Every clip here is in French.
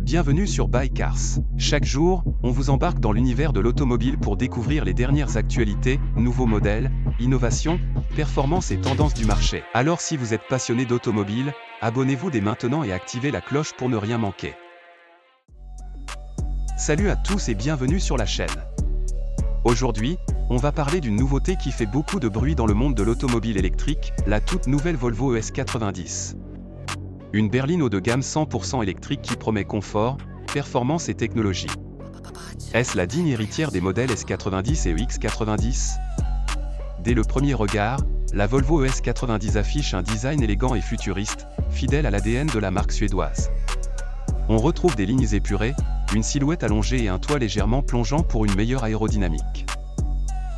Bienvenue sur Buy Cars. Chaque jour, on vous embarque dans l'univers de l'automobile pour découvrir les dernières actualités, nouveaux modèles, innovations, performances et tendances du marché. Alors si vous êtes passionné d'automobile, abonnez-vous dès maintenant et activez la cloche pour ne rien manquer. Salut à tous et bienvenue sur la chaîne. Aujourd'hui, on va parler d'une nouveauté qui fait beaucoup de bruit dans le monde de l'automobile électrique, la toute nouvelle Volvo ES90. Une berline haut de gamme 100% électrique qui promet confort, performance et technologie. Est-ce la digne héritière des modèles S90 et EX90 ? Dès le premier regard, la Volvo ES90 affiche un design élégant et futuriste, fidèle à l'ADN de la marque suédoise. On retrouve des lignes épurées, une silhouette allongée et un toit légèrement plongeant pour une meilleure aérodynamique.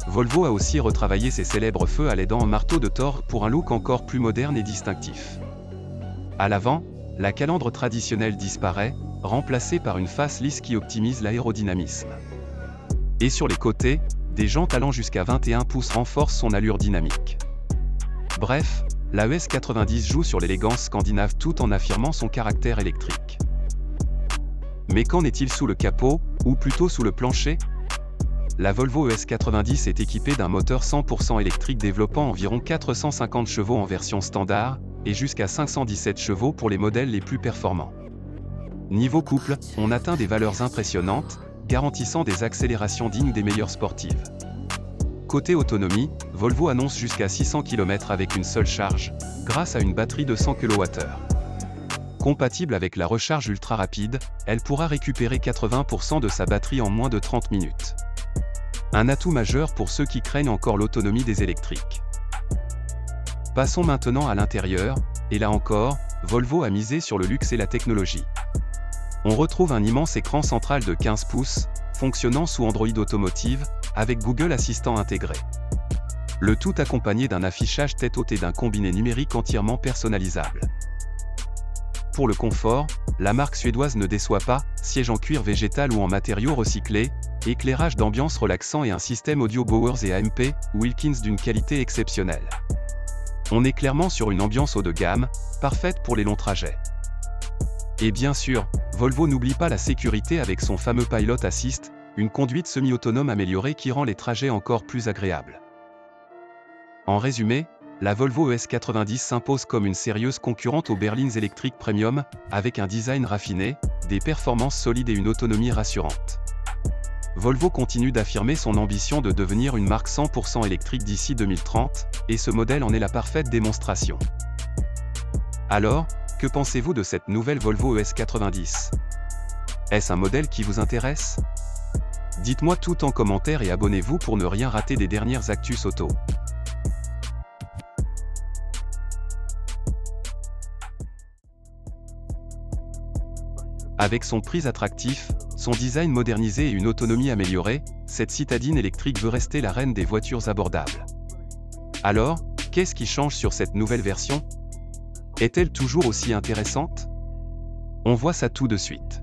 Volvo a aussi retravaillé ses célèbres feux à l'aidant un marteau de Thor pour un look encore plus moderne et distinctif. À l'avant, la calandre traditionnelle disparaît, remplacée par une face lisse qui optimise l'aérodynamisme. Et sur les côtés, des jantes allant jusqu'à 21 pouces renforcent son allure dynamique. Bref, la ES90 joue sur l'élégance scandinave tout en affirmant son caractère électrique. Mais qu'en est-il sous le capot, ou plutôt sous le plancher ? La Volvo ES90 est équipée d'un moteur 100% électrique développant environ 450 chevaux en version standard, et jusqu'à 517 chevaux pour les modèles les plus performants. Niveau couple, on atteint des valeurs impressionnantes, garantissant des accélérations dignes des meilleures sportives. Côté autonomie, Volvo annonce jusqu'à 600 km avec une seule charge, grâce à une batterie de 100 kWh. Compatible avec la recharge ultra rapide, elle pourra récupérer 80% de sa batterie en moins de 30 minutes. Un atout majeur pour ceux qui craignent encore l'autonomie des électriques. Passons maintenant à l'intérieur, et là encore, Volvo a misé sur le luxe et la technologie. On retrouve un immense écran central de 15 pouces, fonctionnant sous Android Automotive, avec Google Assistant intégré. Le tout accompagné d'un affichage tête haute et d'un combiné numérique entièrement personnalisable. Pour le confort, la marque suédoise ne déçoit pas, siège en cuir végétal ou en matériaux recyclés, éclairage d'ambiance relaxant et un système audio Bowers et AMP, Wilkins d'une qualité exceptionnelle. On est clairement sur une ambiance haut de gamme, parfaite pour les longs trajets. Et bien sûr, Volvo n'oublie pas la sécurité avec son fameux Pilot Assist, une conduite semi-autonome améliorée qui rend les trajets encore plus agréables. En résumé, la Volvo ES90 s'impose comme une sérieuse concurrente aux berlines électriques premium, avec un design raffiné, des performances solides et une autonomie rassurante. Volvo continue d'affirmer son ambition de devenir une marque 100% électrique d'ici 2030, et ce modèle en est la parfaite démonstration. Alors, que pensez-vous de cette nouvelle Volvo ES90 ? Est-ce un modèle qui vous intéresse ? Dites-moi tout en commentaire et abonnez-vous pour ne rien rater des dernières actus auto. Avec son prix attractif, son design modernisé et une autonomie améliorée, cette citadine électrique veut rester la reine des voitures abordables. Alors, qu'est-ce qui change sur cette nouvelle version ? Est-elle toujours aussi intéressante ? On voit ça tout de suite.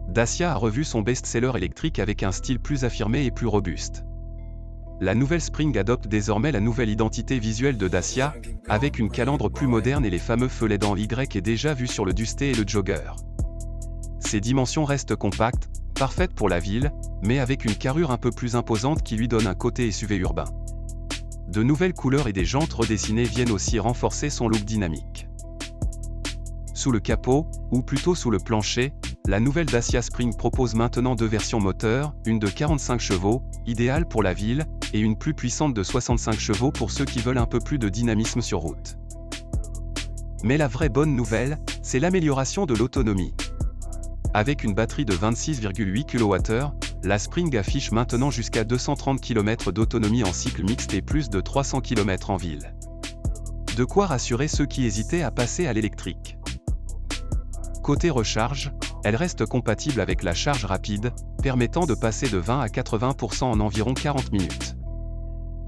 Dacia a revu son best-seller électrique avec un style plus affirmé et plus robuste. La nouvelle Spring adopte désormais la nouvelle identité visuelle de Dacia, avec une calandre plus moderne et les fameux feux LED en Y est déjà vu sur le Dusté et le Jogger. Ses dimensions restent compactes, parfaites pour la ville, mais avec une carrure un peu plus imposante qui lui donne un côté SUV urbain. De nouvelles couleurs et des jantes redessinées viennent aussi renforcer son look dynamique. Sous le capot, ou plutôt sous le plancher, la nouvelle Dacia Spring propose maintenant deux versions moteurs, une de 45 chevaux, idéale pour la ville, et une plus puissante de 65 chevaux pour ceux qui veulent un peu plus de dynamisme sur route. Mais la vraie bonne nouvelle, c'est l'amélioration de l'autonomie. Avec une batterie de 26,8 kWh, la Spring affiche maintenant jusqu'à 230 km d'autonomie en cycle mixte et plus de 300 km en ville. De quoi rassurer ceux qui hésitaient à passer à l'électrique. Côté recharge, elle reste compatible avec la charge rapide, permettant de passer de 20 à 80% en environ 40 minutes.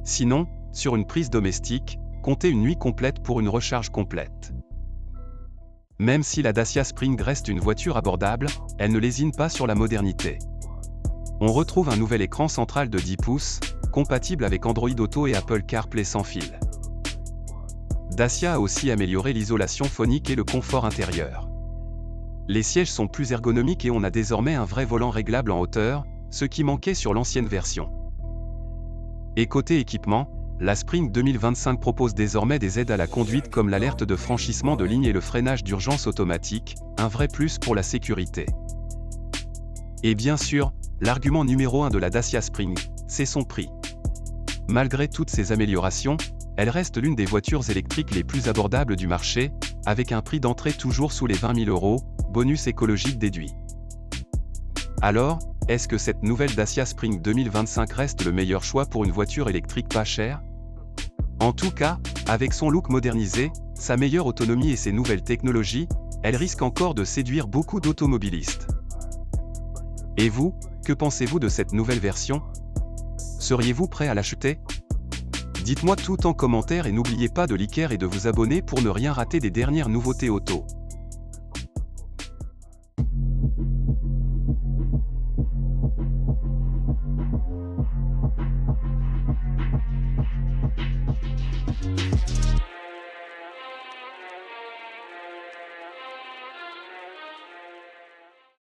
Sinon, sur une prise domestique, comptez une nuit complète pour une recharge complète. Même si la Dacia Spring reste une voiture abordable, elle ne lésine pas sur la modernité. On retrouve un nouvel écran central de 10 pouces, compatible avec Android Auto et Apple CarPlay sans fil. Dacia a aussi amélioré l'isolation phonique et le confort intérieur. Les sièges sont plus ergonomiques et on a désormais un vrai volant réglable en hauteur, ce qui manquait sur l'ancienne version. Et côté équipement, la Spring 2025 propose désormais des aides à la conduite comme l'alerte de franchissement de ligne et le freinage d'urgence automatique, un vrai plus pour la sécurité. Et bien sûr, l'argument numéro 1 de la Dacia Spring, c'est son prix. Malgré toutes ces améliorations, elle reste l'une des voitures électriques les plus abordables du marché, avec un prix d'entrée toujours sous les 20 000 €, bonus écologique déduit. Alors, est-ce que cette nouvelle Dacia Spring 2025 reste le meilleur choix pour une voiture électrique pas chère? En tout cas, avec son look modernisé, sa meilleure autonomie et ses nouvelles technologies, elle risque encore de séduire beaucoup d'automobilistes. Et vous, que pensez-vous de cette nouvelle version? Seriez-vous prêt à l'acheter? Dites-moi tout en commentaire et n'oubliez pas de liker et de vous abonner pour ne rien rater des dernières nouveautés auto.